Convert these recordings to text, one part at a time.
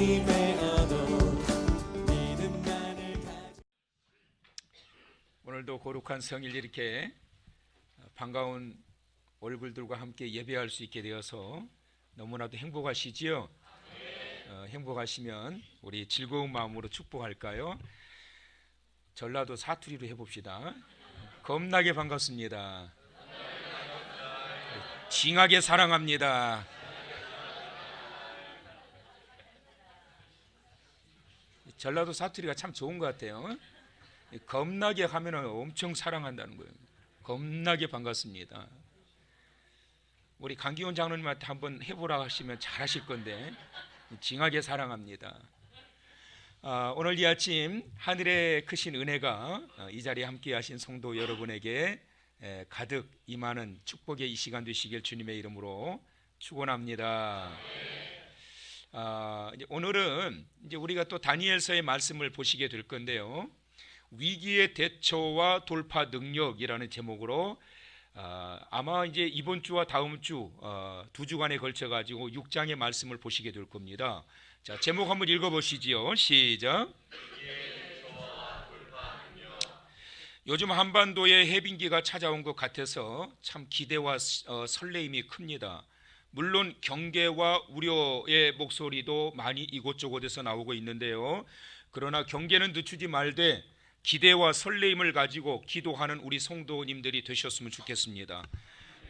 하나님의 언어 믿음만을 오늘도 거룩한 성일 이렇게 반가운 얼굴들과 함께 예배할 수 있게 되어서 너무나도 행복하시지요? 행복하시면 우리 즐거운 마음으로 축복할까요? 전라도 사투리로 해봅시다. 겁나게 반갑습니다. 징하게 사랑합니다. 전라도 사투리가 참 좋은 것 같아요. 겁나게 하면 엄청 사랑한다는 거예요. 겁나게 반갑습니다. 우리 강기훈 장로님한테 한번 해보라 하시면 잘하실 건데 징하게 사랑합니다. 오늘 이 아침 하늘의 크신 은혜가 이 자리에 함께 하신 성도 여러분에게 가득 임하는 축복의 이 시간 되시길 주님의 이름으로 축원합니다. 오늘은 이제 우리가 또 다니엘서의 말씀을 보시게 될 건데요. 위기의 대처와 돌파 능력이라는 제목으로 아마 이제 이번 주와 다음 주 두 주간에 걸쳐 가지고 6장의 말씀을 보시게 될 겁니다. 자, 제목 한번 읽어보시지요. 시작. 요즘 한반도에 해빙기가 찾아온 것 같아서 참 기대와 설레임이 큽니다. 물론 경계와 우려의 목소리도 많이 이곳저곳에서 나오고 있는데요. 그러나 경계는 늦추지 말되 기대와 설레임을 가지고 기도하는 우리 성도님들이 되셨으면 좋겠습니다.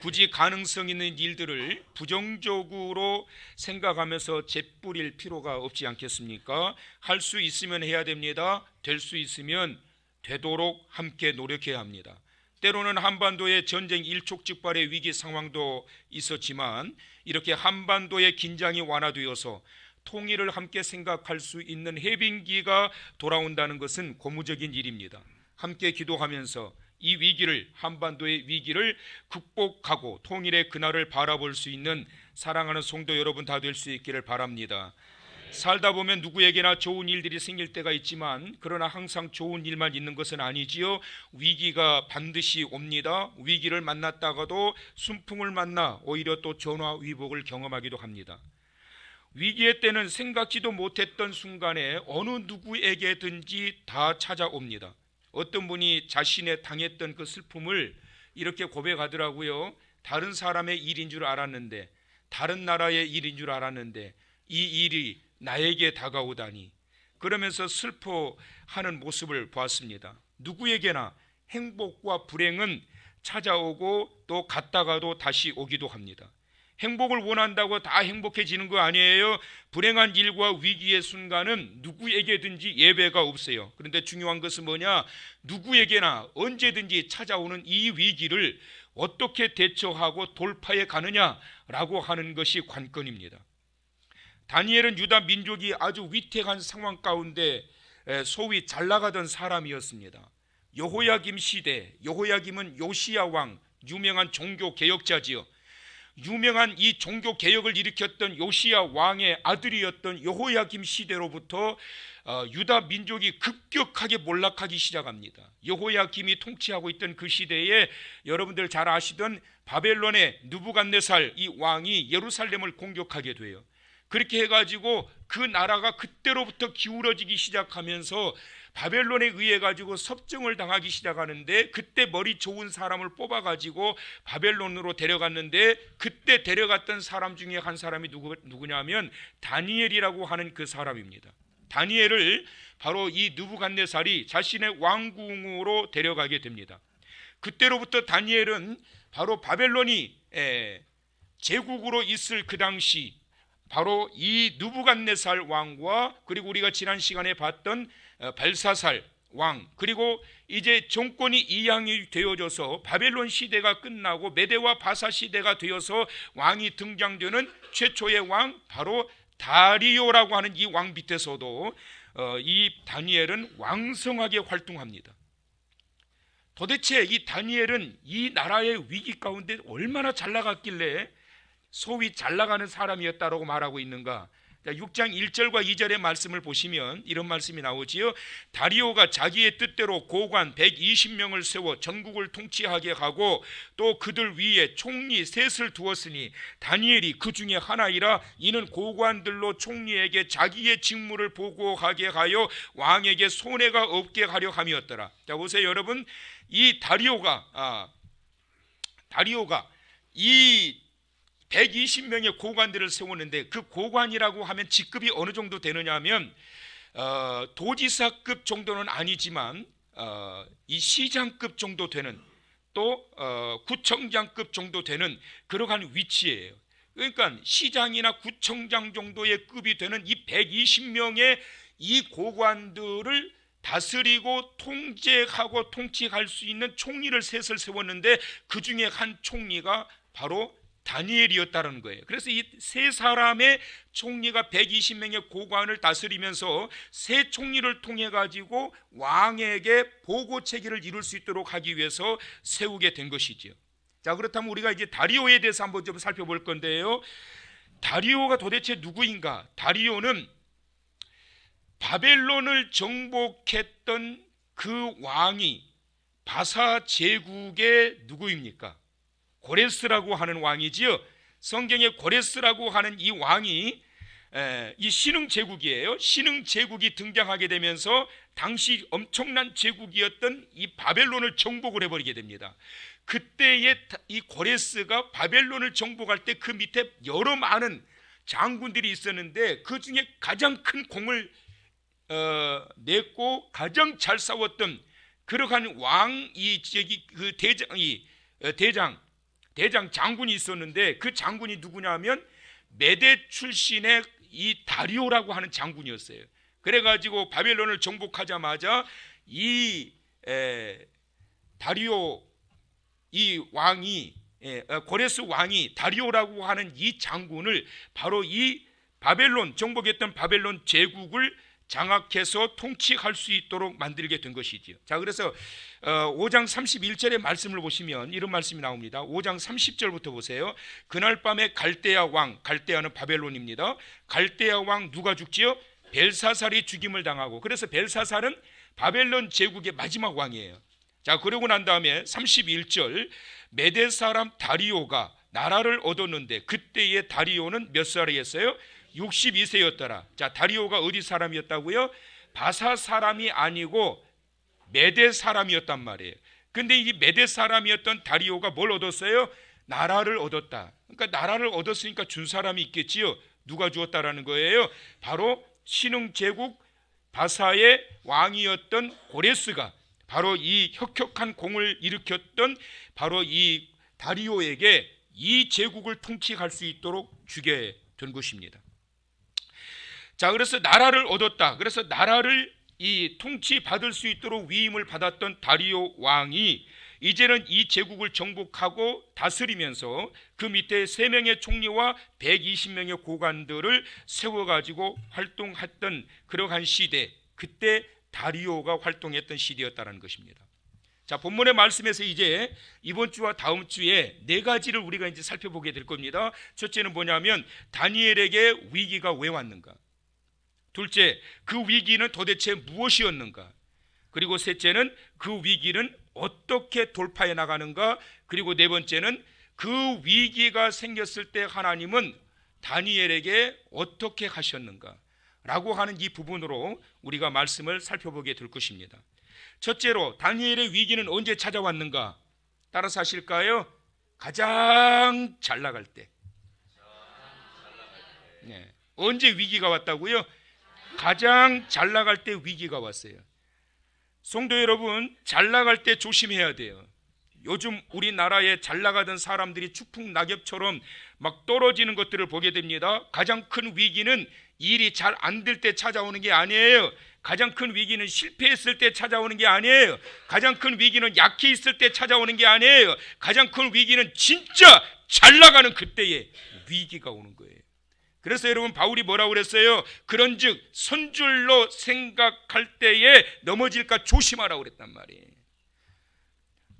굳이 가능성 있는 일들을 부정적으로 생각하면서 재뿌릴 필요가 없지 않겠습니까? 할 수 있으면 해야 됩니다. 될 수 있으면 되도록 함께 노력해야 합니다. 때로는 한반도의 전쟁 일촉즉발의 위기 상황도 있었지만 이렇게 한반도의 긴장이 완화되어서 통일을 함께 생각할 수 있는 해빙기가 돌아온다는 것은 고무적인 일입니다. 함께 기도하면서 이 위기를, 한반도의 위기를 극복하고 통일의 그날을 바라볼 수 있는 사랑하는 성도 여러분 다 될 수 있기를 바랍니다. 살다 보면 누구에게나 좋은 일들이 생길 때가 있지만 그러나 항상 좋은 일만 있는 것은 아니지요. 위기가 반드시 옵니다. 위기를 만났다가도 순풍을 만나 오히려 또 전화위복을 경험하기도 합니다. 위기의 때는 생각지도 못했던 순간에 어느 누구에게든지 다 찾아옵니다. 어떤 분이 자신의 당했던 그 슬픔을 이렇게 고백하더라고요. 다른 사람의 일인 줄 알았는데, 다른 나라의 일인 줄 알았는데 이 일이 나에게 다가오다니. 그러면서 슬퍼하는 모습을 보았습니다. 누구에게나 행복과 불행은 찾아오고 또 갔다가도 다시 오기도 합니다. 행복을 원한다고 다 행복해지는 거 아니에요. 불행한 일과 위기의 순간은 누구에게든지 예외가 없어요. 그런데 중요한 것은 뭐냐? 누구에게나 언제든지 찾아오는 이 위기를 어떻게 대처하고 돌파해 가느냐라고 하는 것이 관건입니다. 다니엘은 유다 민족이 아주 위태한 상황 가운데 소위 잘 나가던 사람이었습니다. 여호야김 시대, 여호야김은 요시야 왕, 유명한 종교 개혁자지요. 유명한 이 종교 개혁을 일으켰던 요시야 왕의 아들이었던 여호야김 시대로부터 유다 민족이 급격하게 몰락하기 시작합니다. 여호야김이 통치하고 있던 그 시대에 여러분들 잘 아시던 바벨론의 느부갓네살 이 왕이 예루살렘을 공격하게 돼요. 그렇게 해가지고 그 나라가 그때로부터 기울어지기 시작하면서 바벨론에 의해 가지고 섭정을 당하기 시작하는데 그때 머리 좋은 사람을 뽑아가지고 바벨론으로 데려갔는데 그때 데려갔던 사람 중에 한 사람이 누구냐면 다니엘이라고 하는 그 사람입니다. 다니엘을 바로 이 느부갓네살이 자신의 왕궁으로 데려가게 됩니다. 그때로부터 다니엘은 바로 바벨론이 제국으로 있을 그 당시 바로 이 느부갓네살 왕과 그리고 우리가 지난 시간에 봤던 벨사살 왕 그리고 이제 정권이 이양이 되어져서 바벨론 시대가 끝나고 메대와 바사 시대가 되어서 왕이 등장되는 최초의 왕 바로 다리오라고 하는 이 왕 밑에서도 이 다니엘은 왕성하게 활동합니다. 도대체 이 다니엘은 이 나라의 위기 가운데 얼마나 잘 나갔길래 소위 잘 나가는 사람이었다라고 말하고 있는가? 6장 1절과 2절의 말씀을 보시면 이런 말씀이 나오지요. 다리오가 자기의 뜻대로 고관 120명을 세워 전국을 통치하게 하고 또 그들 위에 총리 셋을 두었으니 다니엘이 그 중에 하나이라. 이는 고관들로 총리에게 자기의 직무를 보고하게 하여 왕에게 손해가 없게 하려 함이었더라. 자, 보세요 여러분, 이 다리오가 이 120명의 고관들을 세웠는데, 그 고관이라고 하면 직급이 어느 정도 되느냐 하면 도지사급 정도는 아니지만 이 시장급 정도 되는, 또 구청장급 정도 되는 그러한 위치예요. 그러니까 시장이나 구청장 정도의 급이 되는 이 120명의 이 고관들을 다스리고 통제하고 통치할 수 있는 총리를 셋을 세웠는데, 그 중에 한 총리가 바로 다니엘이었다는 거예요. 그래서 이 세 사람의 총리가 120명의 고관을 다스리면서 세 총리를 통해 가지고 왕에게 보고 체계를 이룰 수 있도록 하기 위해서 세우게 된 것이죠. 자, 그렇다면 우리가 이제 다리오에 대해서 한번 좀 살펴볼 건데요. 다리오가 도대체 누구인가? 다리오는 바벨론을 정복했던 그 왕이 바사 제국의 누구입니까? 고레스라고 하는 왕이지요. 성경에 고레스라고 하는 이 왕이 이 신흥 제국이에요. 신흥 제국이 등장하게 되면서 당시 엄청난 제국이었던 이 바벨론을 정복을 해버리게 됩니다. 그때의 이 고레스가 바벨론을 정복할 때 그 밑에 여러 많은 장군들이 있었는데, 그 중에 가장 큰 공을 냈고 가장 잘 싸웠던 그러한 왕이 그 대장 장군이 있었는데, 그 장군이 누구냐면 메대 출신의 이 다리오라고 하는 장군이었어요. 그래가지고 바벨론을 정복하자마자 이 다리오 이 왕이 고레스 왕이 다리오라고 하는 이 장군을 바로 이 바벨론 정복했던 바벨론 제국을 장악해서 통치할 수 있도록 만들게 된 것이지요. 자, 그래서 5장 31절의 말씀을 보시면 이런 말씀이 나옵니다. 5장 30절부터 보세요. 그날 밤에 갈대아 왕, 갈대아는 바벨론입니다. 갈대아 왕 누가 죽지요? 벨사살이 죽임을 당하고, 그래서 벨사살은 바벨론 제국의 마지막 왕이에요. 자, 그러고 난 다음에 31절, 메대 사람 다리오가 나라를 얻었는데 그때의 다리오는 몇 살이었어요? 62세였더라. 자, 다리오가 어디 사람이었다고요? 바사 사람이 아니고 메대 사람이었단 말이에요. 근데 이 메대 사람이었던 다리오가 뭘 얻었어요? 나라를 얻었다. 그러니까 나라를 얻었으니까 준 사람이 있겠지요. 누가 주었다라는 거예요? 바로 신흥 제국 바사의 왕이었던 고레스가 바로 이 혁혁한 공을 일으켰던 바로 이 다리오에게 이 제국을 통치할 수 있도록 주게 된 것입니다. 자, 그래서 나라를 얻었다. 그래서 나라를 이 통치받을 수 있도록 위임을 받았던 다리오 왕이 이제는 이 제국을 정복하고 다스리면서 그 밑에 3명의 총리와 120명의 고관들을 세워가지고 활동했던 그러한 시대, 그때 다리오가 활동했던 시대였다는 것입니다. 자, 본문의 말씀에서 이제 이번 주와 다음 주에 4가지를 우리가 이제 살펴보게 될 겁니다. 첫째는 뭐냐면 다니엘에게 위기가 왜 왔는가? 둘째, 그 위기는 도대체 무엇이었는가? 그리고 셋째는 그 위기는 어떻게 돌파해 나가는가? 그리고 네 번째는 그 위기가 생겼을 때 하나님은 다니엘에게 어떻게 하셨는가? 라고 하는 이 부분으로 우리가 말씀을 살펴보게 될 것입니다. 첫째로 다니엘의 위기는 언제 찾아왔는가? 따라서 하실까요? 가장 잘 나갈 때. 네. 언제 위기가 왔다고요? 가장 잘 나갈 때 위기가 왔어요. 성도 여러분, 잘 나갈 때 조심해야 돼요. 요즘 우리나라에 잘 나가던 사람들이 추풍낙엽처럼 막 떨어지는 것들을 보게 됩니다. 가장 큰 위기는 일이 잘 안 될 때 찾아오는 게 아니에요. 가장 큰 위기는 실패했을 때 찾아오는 게 아니에요. 가장 큰 위기는 약해 있을 때 찾아오는 게 아니에요. 가장 큰 위기는 진짜 잘 나가는 그때에 위기가 오는 거예요. 그래서 여러분, 바울이 뭐라고 그랬어요? 그런즉 선줄로 생각할 때에 넘어질까 조심하라고 그랬단 말이에요.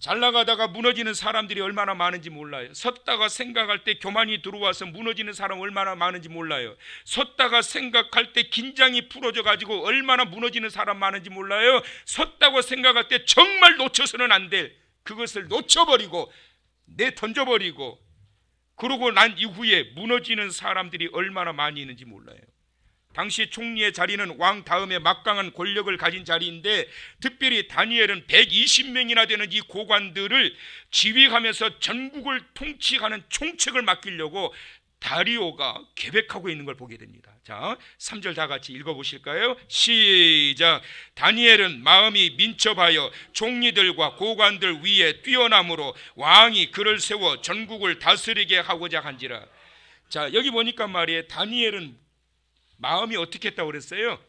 잘 나가다가 무너지는 사람들이 얼마나 많은지 몰라요. 섰다가 생각할 때 교만이 들어와서 무너지는 사람 얼마나 많은지 몰라요. 섰다가 생각할 때 긴장이 풀어져 가지고 얼마나 무너지는 사람 많은지 몰라요. 섰다고 생각할 때 정말 놓쳐서는 안 될 그것을 놓쳐버리고 내던져버리고 그러고 난 이후에 무너지는 사람들이 얼마나 많이 있는지 몰라요. 당시 총리의 자리는 왕 다음에 막강한 권력을 가진 자리인데 특별히 다니엘은 120명이나 되는 이 고관들을 지휘하면서 전국을 통치하는 총책을 맡기려고 다리오가 계획하고 있는 걸 보게 됩니다. 자, 3절 다 같이 읽어보실까요? 시작. 다니엘은 마음이 민첩하여 총리들과 고관들 위에 뛰어남으로 왕이 그를 세워 전국을 다스리게 하고자 한지라. 자, 여기 보니까 말이에요. 다니엘은 마음이 어떻게 했다고 그랬어요?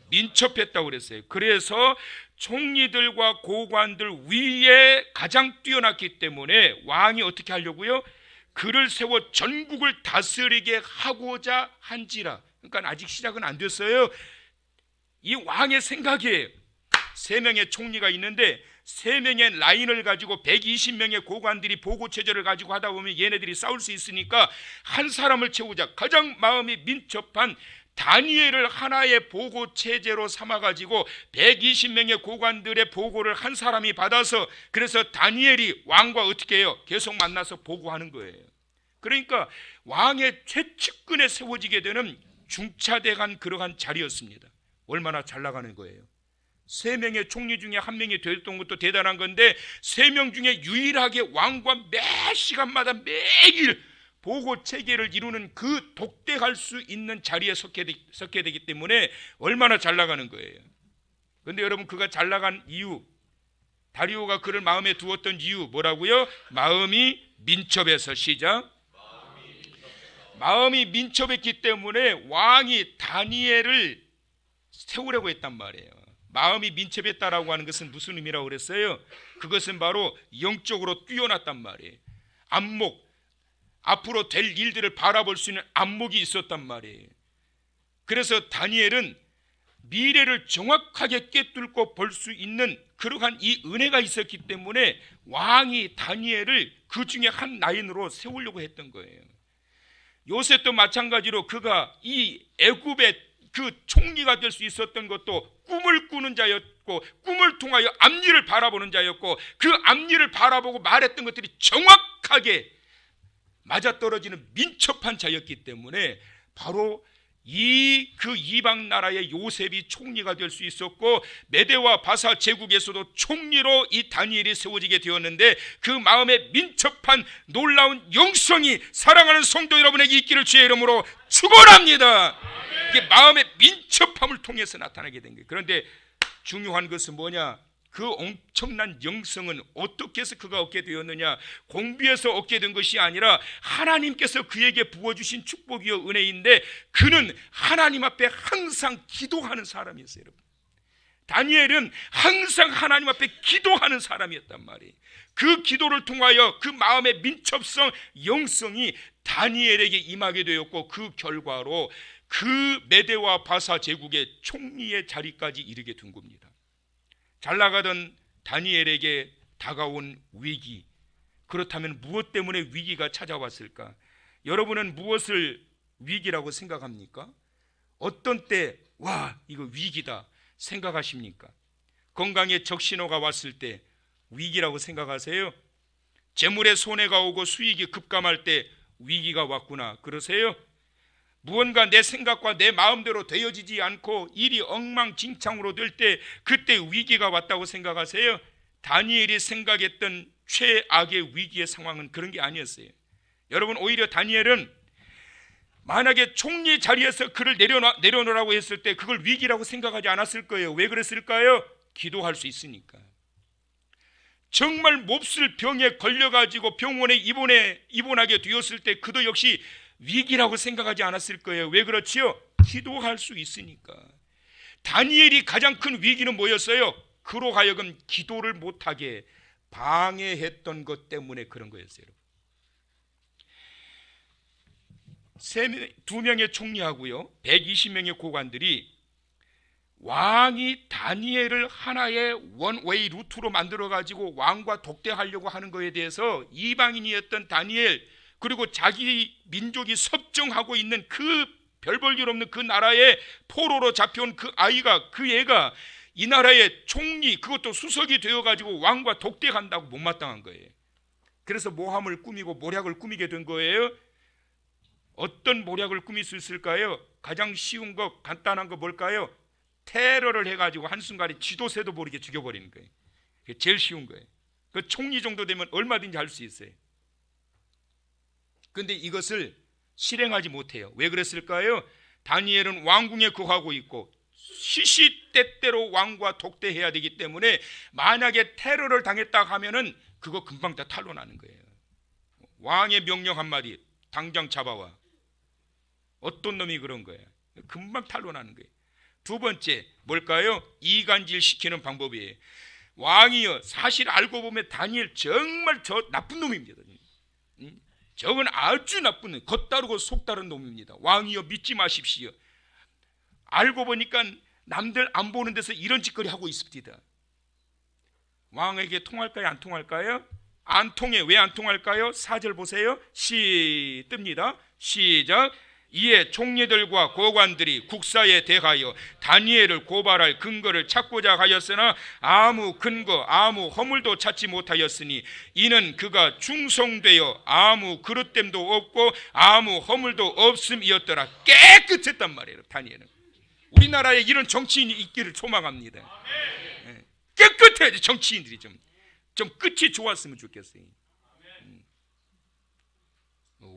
민첩했다고 그랬어요. 그래서 총리들과 고관들 위에 가장 뛰어났기 때문에 왕이 어떻게 하려고요? 그를 세워 전국을 다스리게 하고자 한지라. 그러니까 아직 시작은 안 됐어요. 이 왕의 생각이에요. 3명의 총리가 있는데 3명의 라인을 가지고 120명의 고관들이 보고체제를 가지고 하다 보면 얘네들이 싸울 수 있으니까 한 사람을 채우자. 가장 마음이 민첩한 다니엘을 하나의 보고 체제로 삼아가지고 120명의 고관들의 보고를 한 사람이 받아서 그래서 다니엘이 왕과 어떻게 해요? 계속 만나서 보고하는 거예요. 그러니까 왕의 최측근에 세워지게 되는 중차대한 그러한 자리였습니다. 얼마나 잘 나가는 거예요. 3명의 총리 중에 1명이 됐던 것도 대단한 건데 3명 중에 유일하게 왕과 매 시간마다 매일 보고 체계를 이루는 그 독대할 수 있는 자리에 섰게 되기 때문에 얼마나 잘 나가는 거예요. 그런데 여러분 그가 잘 나간 이유, 다리오가 그를 마음에 두었던 이유 뭐라고요? 마음이 민첩해서. 시작. 마음이 민첩했기 때문에 왕이 다니엘을 세우려고 했단 말이에요. 마음이 민첩했다라고 하는 것은 무슨 의미라고 그랬어요? 그것은 바로 영적으로 뛰어났단 말이에요. 안목, 앞으로 될 일들을 바라볼 수 있는 안목이 있었단 말이에요. 그래서 다니엘은 미래를 정확하게 꿰뚫고 볼 수 있는 그러한 이 은혜가 있었기 때문에 왕이 다니엘을 그 중에 한 라인으로 세우려고 했던 거예요. 요셉도 마찬가지로 그가 이 애굽의 그 총리가 될 수 있었던 것도 꿈을 꾸는 자였고 꿈을 통하여 앞일을 바라보는 자였고 그 앞일을 바라보고 말했던 것들이 정확하게 맞아떨어지는 민첩한 자였기 때문에 바로 그 이방 나라의 요셉이 총리가 될 수 있었고 메대와 바사 제국에서도 총리로 이 다니엘이 세워지게 되었는데 그 마음에 민첩한 놀라운 영성이 사랑하는 성도 여러분에게 있기를 주의 이름으로 축원합니다. 이게 마음의 민첩함을 통해서 나타나게 된 거예요. 그런데 중요한 것은 뭐냐? 그 엄청난 영성은 어떻게 해서 그가 얻게 되었느냐? 공부해서 얻게 된 것이 아니라 하나님께서 그에게 부어주신 축복이요 은혜인데 그는 하나님 앞에 항상 기도하는 사람이었어요. 여러분, 다니엘은 항상 하나님 앞에 기도하는 사람이었단 말이에요. 그 기도를 통하여 그 마음의 민첩성, 영성이 다니엘에게 임하게 되었고 그 결과로 그 메대와 바사 제국의 총리의 자리까지 이르게 된 겁니다. 잘 나가던 다니엘에게 다가온 위기, 그렇다면 무엇 때문에 위기가 찾아왔을까? 여러분은 무엇을 위기라고 생각합니까? 어떤 때 와 이거 위기다 생각하십니까? 건강에 적신호가 왔을 때 위기라고 생각하세요? 재물에 손해가 오고 수익이 급감할 때 위기가 왔구나 그러세요? 무언가 내 생각과 내 마음대로 되어지지 않고 일이 엉망진창으로 될 때 그때 위기가 왔다고 생각하세요? 다니엘이 생각했던 최악의 위기의 상황은 그런 게 아니었어요. 여러분, 오히려 다니엘은 만약에 총리 자리에서 그를 내려놓으라고 했을 때 그걸 위기라고 생각하지 않았을 거예요. 왜 그랬을까요? 기도할 수 있으니까. 정말 몹쓸 병에 걸려가지고 병원에 입원하게 되었을 때 그도 역시 위기라고 생각하지 않았을 거예요. 왜 그렇지요? 기도할 수 있으니까. 다니엘이 가장 큰 위기는 뭐였어요? 그로 하여금 기도를 못하게 방해했던 것 때문에 그런 거였어요. 2명의 총리하고요 120명의 고관들이 왕이 다니엘을 하나의 원웨이 루트로 만들어 가지고 왕과 독대하려고 하는 것에 대해서 이방인이었던 다니엘, 그리고 자기 민족이 섭정하고 있는 그 별 볼 일 없는 그 나라에 포로로 잡혀온 그 아이가, 그 애가 이 나라의 총리, 그것도 수석이 되어 가지고 왕과 독대한다고 못마땅한 거예요. 그래서 모함을 꾸미고 모략을 꾸미게 된 거예요. 어떤 모략을 꾸밀 수 있을까요? 가장 쉬운 거, 간단한 거 뭘까요? 테러를 해가지고 한순간에 지도새도 모르게 죽여버리는 거예요. 그게 제일 쉬운 거예요. 그 총리 정도 되면 얼마든지 할 수 있어요. 그런데 이것을 실행하지 못해요. 왜 그랬을까요? 다니엘은 왕궁에 거하고 있고 시시때때로 왕과 독대해야 되기 때문에 만약에 테러를 당했다 하면은 그거 금방 다 탄로나는 거예요. 왕의 명령 한마디, 당장 잡아와. 어떤 놈이 그런 거예요? 금방 탄로나는 거예요. 두 번째 뭘까요? 이간질 시키는 방법이에요. 왕이요, 사실 알고 보면 다니엘 정말 저 나쁜 놈입니다. 저건 아주 나쁜 놈, 겉다르고 속다른 놈입니다. 왕이요, 믿지 마십시오. 알고 보니까 남들 안 보는 데서 이런 짓거리 하고 있습니다. 왕에게 통할까요? 안 통할까요? 안 통해. 왜 안 통할까요? 4절 보세요. 뜹니다. 시작. 이에 총리들과 고관들이 국사에 대하여 다니엘을 고발할 근거를 찾고자 하였으나 아무 근거, 아무 허물도 찾지 못하였으니 이는 그가 충성되어 아무 그릇됨도 없고 아무 허물도 없음이었더라. 깨끗했단 말이에요. 다니엘은. 우리나라에 이런 정치인이 있기를 소망합니다. 깨끗해야지. 정치인들이 좀 끝이 좋았으면 좋겠어요.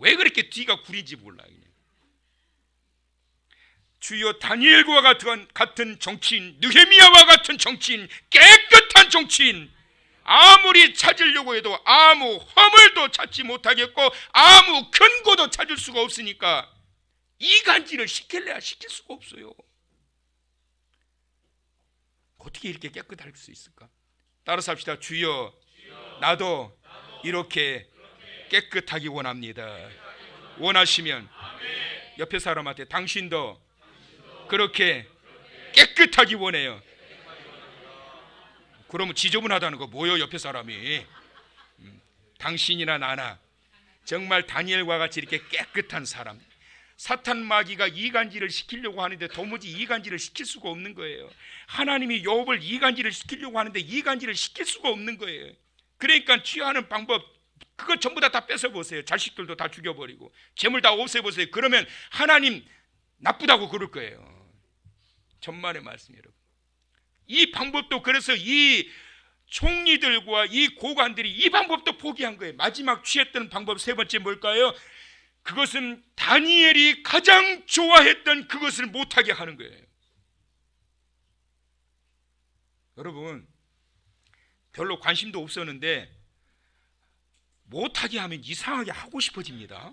왜 그렇게 뒤가 구린지 몰라요. 주여, 다니엘과 같은 정치인, 느헤미야와 같은 정치인, 깨끗한 정치인, 아무리 찾으려고 해도 아무 허물도 찾지 못하겠고 아무 근거도 찾을 수가 없으니까 이간질을 시킬래야 시킬 수가 없어요. 어떻게 이렇게 깨끗할 수 있을까? 따라서 합시다. 주여, 나도 이렇게 깨끗하기 원합니다. 원하시면 옆에 사람한테 당신도 그렇게 깨끗하기 원해요. 그러면 지저분하다는 거 뭐예요? 옆에 사람이. 당신이나 나나 정말 다니엘과 같이 이렇게 깨끗한 사람, 사탄 마귀가 이간질을 시키려고 하는데 도무지 이간질을 시킬 수가 없는 거예요. 하나님이 욥을 이간질을 시키려고 하는데 이간질을 시킬 수가 없는 거예요. 그러니까 취하는 방법 그거 전부 다 뺏어보세요. 자식들도 다 죽여버리고 재물 다 없애보세요. 그러면 하나님 나쁘다고 그럴 거예요. 천만의 말씀 여러분. 이 방법도, 그래서 이 총리들과 이 고관들이 이 방법도 포기한 거예요. 마지막 취했던 방법 세 번째 뭘까요? 그것은 다니엘이 가장 좋아했던 그것을 못하게 하는 거예요. 여러분, 별로 관심도 없었는데 못하게 하면 이상하게 하고 싶어집니다.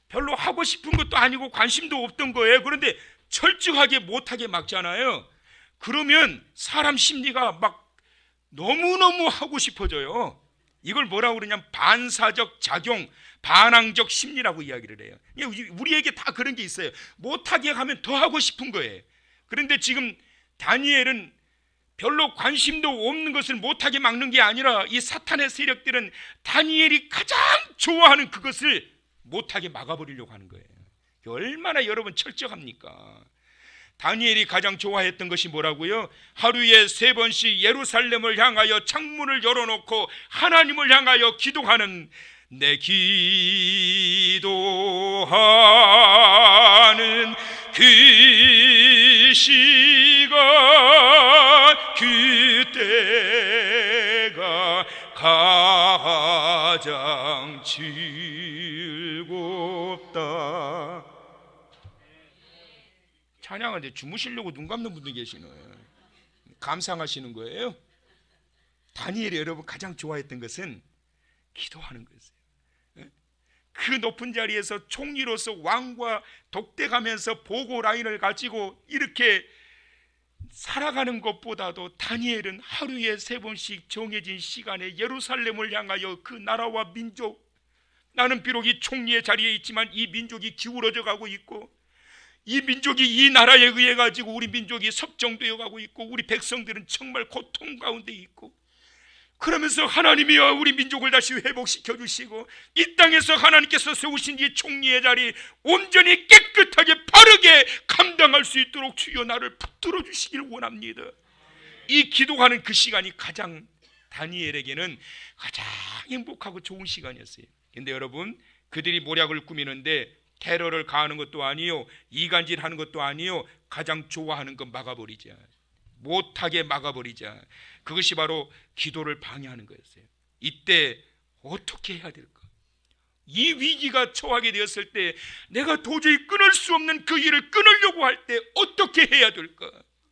별로 하고 싶은 것도 아니고 관심도 없던 거예요. 그런데 철저하게 못하게 막잖아요. 그러면 사람 심리가 막 너무너무 하고 싶어져요. 이걸 뭐라고 그러냐면 반사적 작용, 반항적 심리라고 이야기를 해요. 우리에게 다 그런 게 있어요. 못하게 하면 더 하고 싶은 거예요. 그런데 지금 다니엘은 별로 관심도 없는 것을 못하게 막는 게 아니라 이 사탄의 세력들은 다니엘이 가장 좋아하는 그것을 못하게 막아버리려고 하는 거예요. 얼마나 여러분 철저합니까? 다니엘이 가장 좋아했던 것이 뭐라고요? 하루에 3번씩 예루살렘을 향하여 창문을 열어놓고 하나님을 향하여 기도하는, 내 기도하는 그 시간, 그때가 가장 즐겁다. 찬양하는데 주무시려고 눈 감는 분도 계시네요. 감상하시는 거예요. 다니엘이 여러분 가장 좋아했던 것은 기도하는 거였어요. 그 높은 자리에서 총리로서 왕과 독대가면서 보고 라인을 가지고 이렇게 살아가는 것보다도 다니엘은 하루에 3번씩 정해진 시간에 예루살렘을 향하여 그 나라와 민족, 나는 비록 이 총리의 자리에 있지만 이 민족이 기울어져 가고 있고 이 민족이 이 나라에 의해 가지고 우리 민족이 섭정되어 가고 있고 우리 백성들은 정말 고통 가운데 있고, 그러면서 하나님이여 우리 민족을 다시 회복시켜 주시고 이 땅에서 하나님께서 세우신 이 총리의 자리 온전히 깨끗하게 바르게 감당할 수 있도록 주여 나를 붙들어 주시길 원합니다. 이 기도하는 그 시간이 가장 다니엘에게는 가장 행복하고 좋은 시간이었어요. 근데 여러분, 그들이 모략을 꾸미는데 테러를 가하는 것도 아니요, 이간질하는 것도 아니요, 가장 좋아하는 건 막아버리자, 못하게 막아버리자. 그것이 바로 기도를 방해하는 거였어요. 이때 어떻게 해야 될까? 이 위기가 처하게 되었을 때 내가 도저히 끊을 수 없는 그 일을 끊으려고 할 때 어떻게 해야 될까?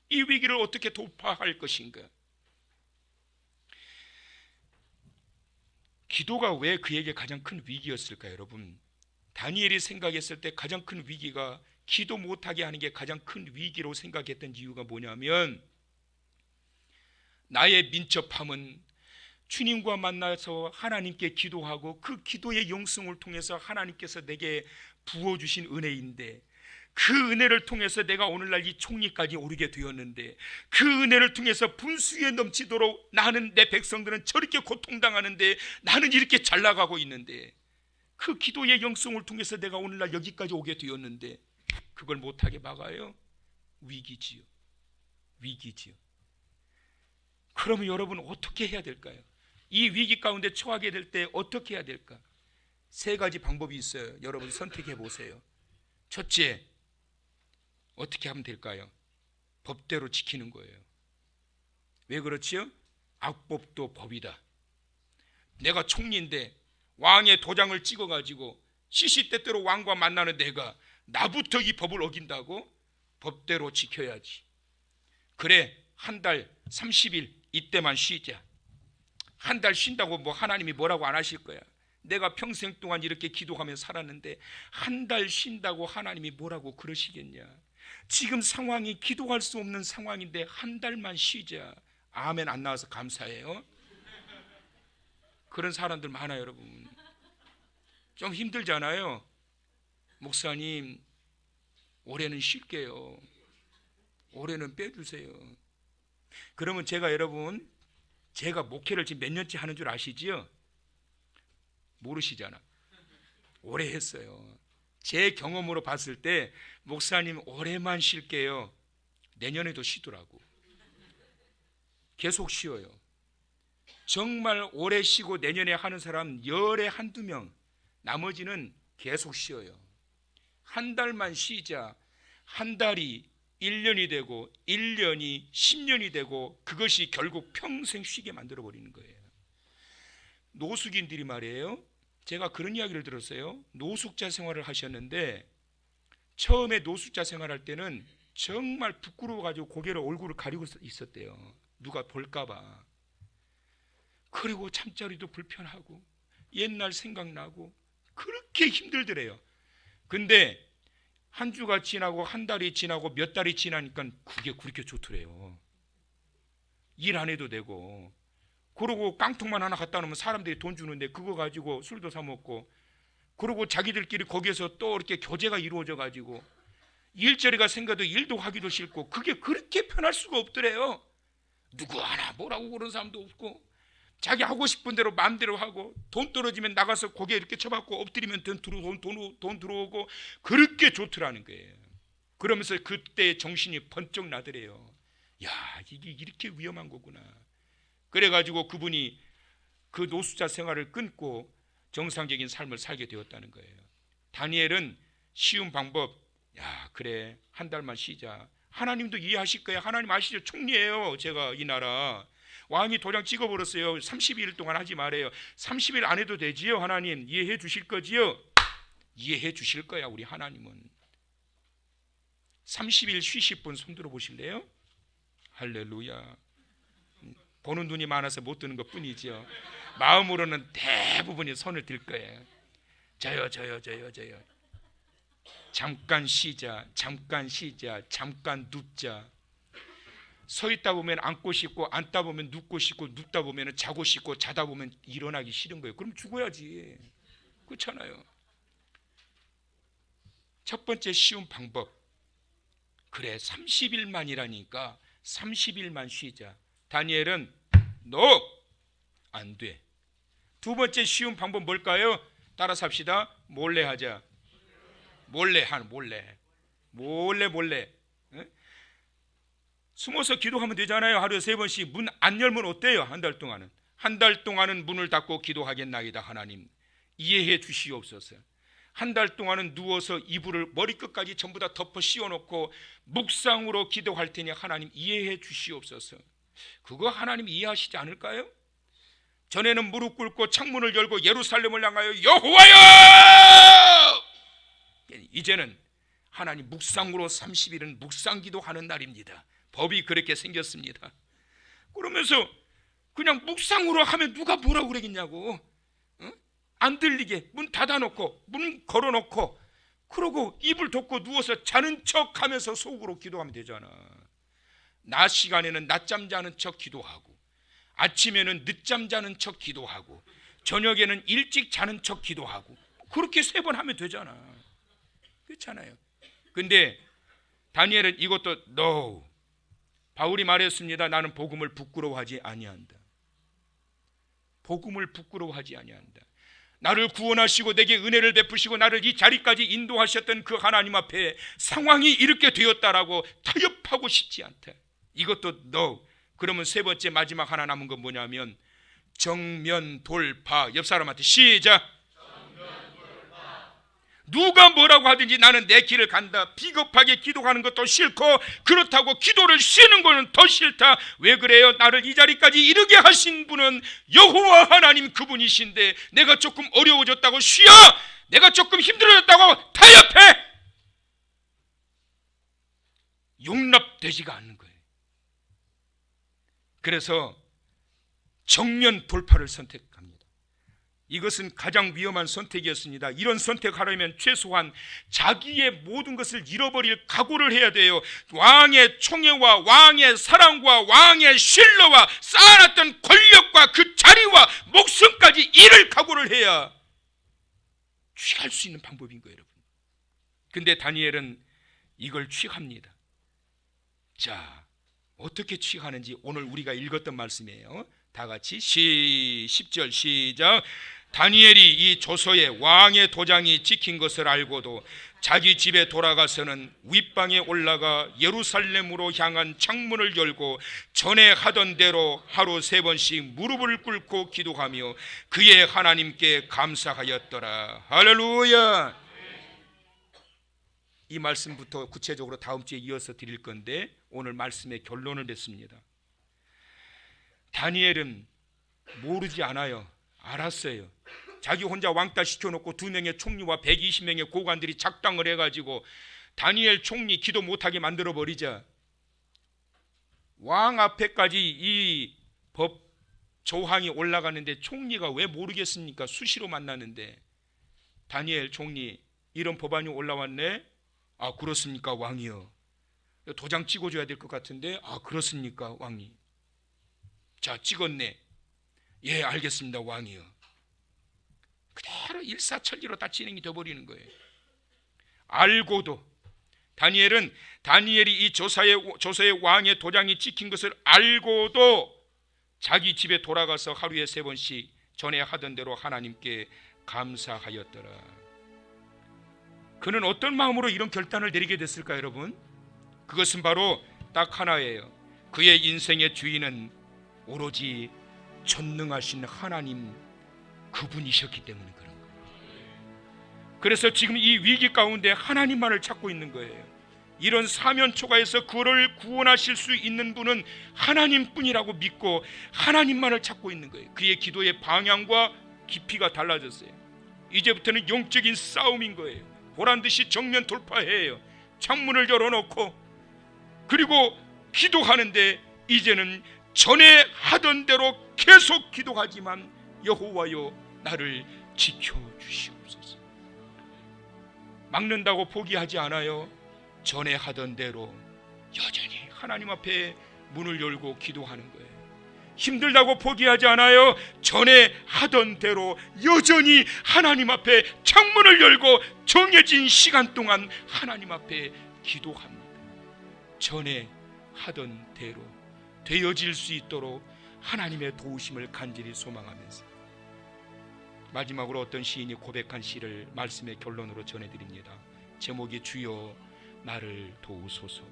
이 위기를 어떻게 돌파할 것인가? 기도가 왜 그에게 가장 큰 위기였을까요, 여러분? 다니엘이 생각했을 때 가장 큰 위기가 기도 못하게 하는 게 가장 큰 위기로 생각했던 이유가 뭐냐면, 나의 민첩함은 주님과 만나서 하나님께 기도하고 그 기도의 영성을 통해서 하나님께서 내게 부어주신 은혜인데, 그 은혜를 통해서 내가 오늘날 이 총리까지 오르게 되었는데, 그 은혜를 통해서 분수에 넘치도록 나는, 내 백성들은 저렇게 고통당하는데 나는 이렇게 잘 나가고 있는데, 그 기도의 영성을 통해서 내가 오늘날 여기까지 오게 되었는데 그걸 못하게 막아요? 위기지요. 위기지요. 그러면 여러분 어떻게 해야 될까요? 이 위기 가운데 처하게 될 때 어떻게 해야 될까? 세 가지 방법이 있어요. 여러분 선택해 보세요. 첫째, 어떻게 하면 될까요? 법대로 지키는 거예요. 왜 그렇지요? 악법도 법이다. 내가 총리인데 왕의 도장을 찍어가지고 시시때때로 왕과 만나는 내가 나부터 이 법을 어긴다고? 법대로 지켜야지. 그래, 한 달 30일 이때만 쉬자. 한 달 쉰다고 뭐 하나님이 뭐라고 안 하실 거야. 내가 평생 동안 이렇게 기도하며 살았는데 한 달 쉰다고 하나님이 뭐라고 그러시겠냐. 지금 상황이 기도할 수 없는 상황인데 한 달만 쉬자. 아멘 안 나와서 감사해요. 그런 사람들 많아요, 여러분. 좀 힘들잖아요. 목사님, 올해는 쉴게요. 올해는 빼주세요. 그러면 여러분, 제가 목회를 지금 몇 년째 하는 줄 아시지요? 모르시잖아. 오래 했어요. 제 경험으로 봤을 때 목사님 올해만 쉴게요. 내년에도 쉬더라고. 계속 쉬어요. 정말 오래 쉬고 내년에 하는 사람 열에 한두 명, 나머지는 계속 쉬어요. 한 달만 쉬자. 한 달이 1년이 되고 1년이 10년이 되고 그것이 결국 평생 쉬게 만들어버리는 거예요. 노숙인들이 말이에요, 제가 그런 이야기를 들었어요. 노숙자 생활을 하셨는데 처음에 노숙자 생활할 때는 정말 부끄러워가지고 고개를 얼굴을 가리고 있었대요. 누가 볼까봐. 그리고 잠자리도 불편하고 옛날 생각나고 그렇게 힘들더래요. 근데 한 주가 지나고 한 달이 지나고 몇 달이 지나니까 그게 그렇게 좋더래요. 일 안 해도 되고. 그러고 깡통만 하나 갖다 놓으면 사람들이 돈 주는데 그거 가지고 술도 사 먹고, 그리고 자기들끼리 거기에서 또 이렇게 교제가 이루어져 가지고 일자리가 생겨도 일도 하기도 싫고, 그게 그렇게 편할 수가 없더래요. 누구 하나 뭐라고 그런 사람도 없고, 자기 하고 싶은 대로 마음대로 하고, 돈 떨어지면 나가서 고개 이렇게 쳐박고 엎드리면 돈 들어오고, 그렇게 좋더라는 거예요. 그러면서 그때 정신이 번쩍 나더래요. 야, 이게 이렇게 위험한 거구나. 그래가지고 그분이 그 노숙자 생활을 끊고 정상적인 삶을 살게 되었다는 거예요. 다니엘은 쉬운 방법, 야 그래 한 달만 쉬자. 하나님도 이해하실 거예요. 하나님 아시죠? 총리예요. 제가 이 나라 왕이 도장 찍어버렸어요. 30일 동안 하지 말아요. 30일 안 해도 되지요. 하나님 이해해 주실 거지요? 이해해 주실 거야. 우리 하나님은. 30일 쉬실 분 손들어 보실래요? 할렐루야. 보는 눈이 많아서 못 드는 것 뿐이죠. 마음으로는 대부분이 손을 들 거예요. 저요. 잠깐 쉬자, 잠깐 눕자. 서 있다 보면 앉고 싶고, 앉다 보면 눕고 싶고, 눕다 보면 자고 싶고, 자다 보면 일어나기 싫은 거예요. 그럼 죽어야지. 그렇잖아요. 첫 번째 쉬운 방법, 그래 30일만이라니까 30일만 쉬자. 다니엘은 no, 안 돼. 두 번째 쉬운 방법 뭘까요? 따라서 합시다. 몰래 하자. 몰래. 응? 숨어서 기도하면 되잖아요. 하루에 3번씩. 문 안 열면 어때요? 한 달 동안은 문을 닫고 기도하겠나이다. 하나님 이해해 주시옵소서. 한 달 동안은 누워서 이불을 머리끝까지 전부 다 덮어 씌워놓고 묵상으로 기도할 테니 하나님 이해해 주시옵소서. 그거 하나님 이해하시지 않을까요? 전에는 무릎 꿇고 창문을 열고 예루살렘을 향하여 여호와여! 이제는 하나님 묵상으로 30일은 묵상 기도하는 날입니다. 법이 그렇게 생겼습니다. 그러면서 그냥 묵상으로 하면 누가 뭐라고 그러겠냐고. 응? 안 들리게 문 닫아놓고 문 걸어놓고 그러고 이불 덮고 누워서 자는 척하면서 속으로 기도하면 되잖아. 낮 시간에는 낮잠 자는 척 기도하고, 아침에는 늦잠 자는 척 기도하고, 저녁에는 일찍 자는 척 기도하고, 그렇게 3번 하면 되잖아. 그렇잖아요. 근데 다니엘은 이것도 no. 바울이 말했습니다. 나는 복음을 부끄러워하지 아니한다. 복음을 부끄러워하지 아니한다. 나를 구원하시고 내게 은혜를 베푸시고 나를 이 자리까지 인도하셨던 그 하나님 앞에 상황이 이렇게 되었다라고 타협하고 싶지 않다. 이것도 no. 그러면 3번째 마지막 하나 남은 건 뭐냐면 정면 돌파. 옆 사람한테 시작. 누가 뭐라고 하든지 나는 내 길을 간다. 비겁하게 기도하는 것도 싫고 그렇다고 기도를 쉬는 것은 더 싫다. 왜 그래요? 나를 이 자리까지 이르게 하신 분은 여호와 하나님 그분이신데 내가 조금 어려워졌다고 쉬어. 내가 조금 힘들어졌다고 타협해. 용납되지가 않는 거예요. 그래서 정면 돌파를 선택합니다. 이것은 가장 위험한 선택이었습니다. 이런 선택하려면 최소한 자기의 모든 것을 잃어버릴 각오를 해야 돼요. 왕의 총애와 왕의 사랑과 왕의 신뢰와 쌓아놨던 권력과 그 자리와 목숨까지 잃을 각오를 해야 취할 수 있는 방법인 거예요, 여러분. 근데 다니엘은 이걸 취합니다. 자, 어떻게 취하는지 오늘 우리가 읽었던 말씀이에요. 다 같이 10절 시작. 다니엘이 이 조서에 왕의 도장이 찍힌 것을 알고도 자기 집에 돌아가서는 윗방에 올라가 예루살렘으로 향한 창문을 열고 전에 하던 대로 하루 3번씩 무릎을 꿇고 기도하며 그의 하나님께 감사하였더라. 할렐루야. 이 말씀부터 구체적으로 다음 주에 이어서 드릴 건데 오늘 말씀의 결론을 냈습니다. 다니엘은 모르지 않아요. 알았어요. 자기 혼자 왕따 시켜놓고 2명의 총리와 120명의 고관들이 작당을 해가지고 다니엘 총리 기도 못하게 만들어버리자. 왕 앞에까지 이 법 조항이 올라가는데 총리가 왜 모르겠습니까? 수시로 만나는데 다니엘 총리 이런 법안이 올라왔네. 아 그렇습니까 왕이요. 도장 찍어줘야 될 것 같은데 아 그렇습니까 왕이. 자 찍었네. 예 알겠습니다 왕이요. 그대로 일사천리로 다 진행이 되어버리는 거예요. 알고도 다니엘은 다니엘이 이 조서의 왕의 도장이 찍힌 것을 알고도 자기 집에 돌아가서 하루에 3번씩 전에 하던 대로 하나님께 감사하였더라. 그는 어떤 마음으로 이런 결단을 내리게 됐을까요 여러분? 그것은 바로 딱 하나예요. 그의 인생의 주인은 오로지 전능하신 하나님 그분이셨기 때문에 그런 거예요. 그래서 지금 이 위기 가운데 하나님만을 찾고 있는 거예요. 이런 사면초가에서 그를 구원하실 수 있는 분은 하나님뿐이라고 믿고 하나님만을 찾고 있는 거예요. 그의 기도의 방향과 깊이가 달라졌어요. 이제부터는 영적인 싸움인 거예요. 보란듯이 정면 돌파해요. 창문을 열어놓고 그리고 기도하는데 이제는 전에 하던 대로 계속 기도하지만 여호와여 나를 지켜주시옵소서. 막는다고 포기하지 않아요. 전에 하던 대로 여전히 하나님 앞에 문을 열고 기도하는 거예요. 힘들다고 포기하지 않아요. 전에 하던 대로 여전히 하나님 앞에 창문을 열고 정해진 시간 동안 하나님 앞에 기도합니다. 전에 하던 대로 되어질 수 있도록 하나님의 도우심을 간절히 소망하면서 마지막으로 어떤 시인이 고백한 시를 말씀의 결론으로 전해드립니다. 제목이 주여 나를 도우소서.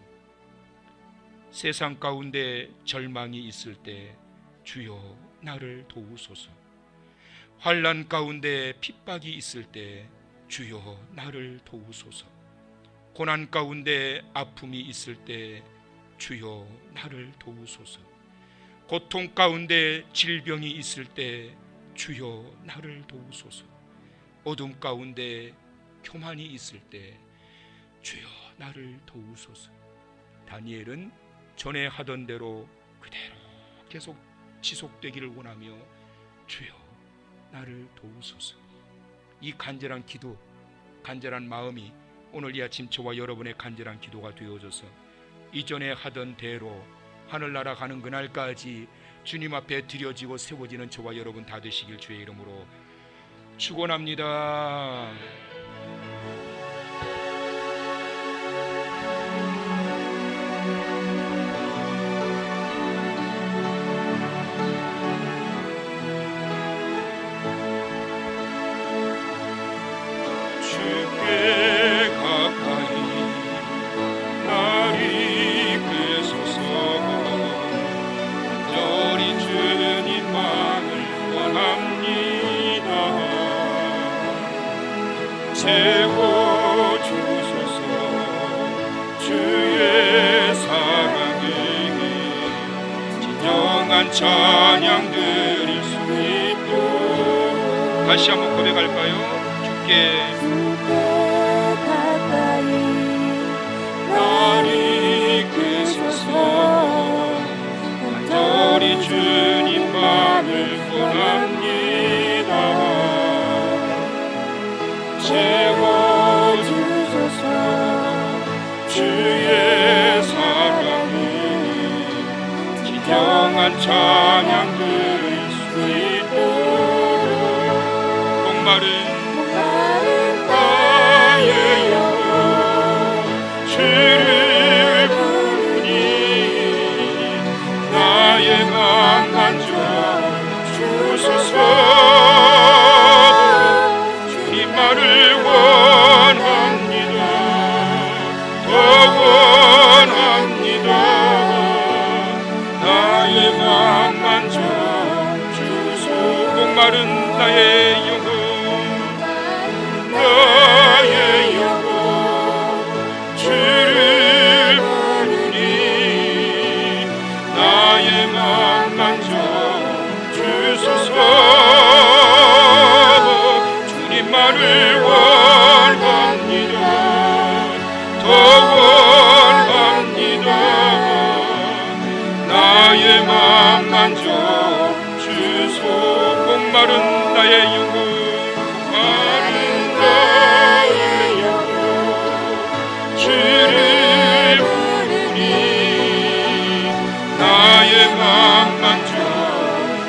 세상 가운데 절망이 있을 때 주여 나를 도우소서. 환난 가운데 핍박이 있을 때 주여 나를 도우소서. 고난 가운데 아픔이 있을 때 주여 나를 도우소서. 고통 가운데 질병이 있을 때 주여 나를 도우소서. 어둠 가운데 교만이 있을 때 주여 나를 도우소서. 다니엘은 전에 하던 대로 그대로 계속 지속되기를 원하며 주여 나를 도우소서. 이 간절한 기도, 간절한 마음이 오늘 이 아침 저와 여러분의 간절한 기도가 되어져서 이전에 하던 대로 하늘나라 가는 그날까지 주님 앞에 드려지고 세워지는 저와 여러분 다 되시길 주의 이름으로 축원합니다. 주께 가까이 나를 이끄소서. 간절히 주님만을 원합니다. 채워주소서. 주의 사랑에 진정한 찬양 드릴 수 있도록 다시 한번 고백할까요? 주께 가까이 나를 이끄소서. 간절히 주님만을 원합니다. 채워주소서. 주의 사랑에 진정한 찬양 드릴 수 있도록 목마른 나의 영혼 주를 부르니 나의 맘 만져 주소서. 주님만을 원합니다. 더 원합니다. 나의 맘 만져 주소서. 목마른 나의 영혼 나의 영혼 주를 부르니 나의 맘 만져 주소서. 주님만을 원합니다. 더 원합니다. 나의 맘 만져 주소서. 목마른 나의 영혼 주를 부르니 나의 맘 만져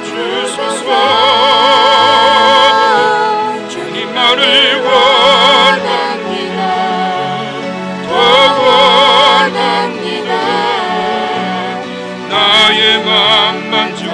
주소서. 주님만을 원합니다. 더 원합니다. 나의 맘 만져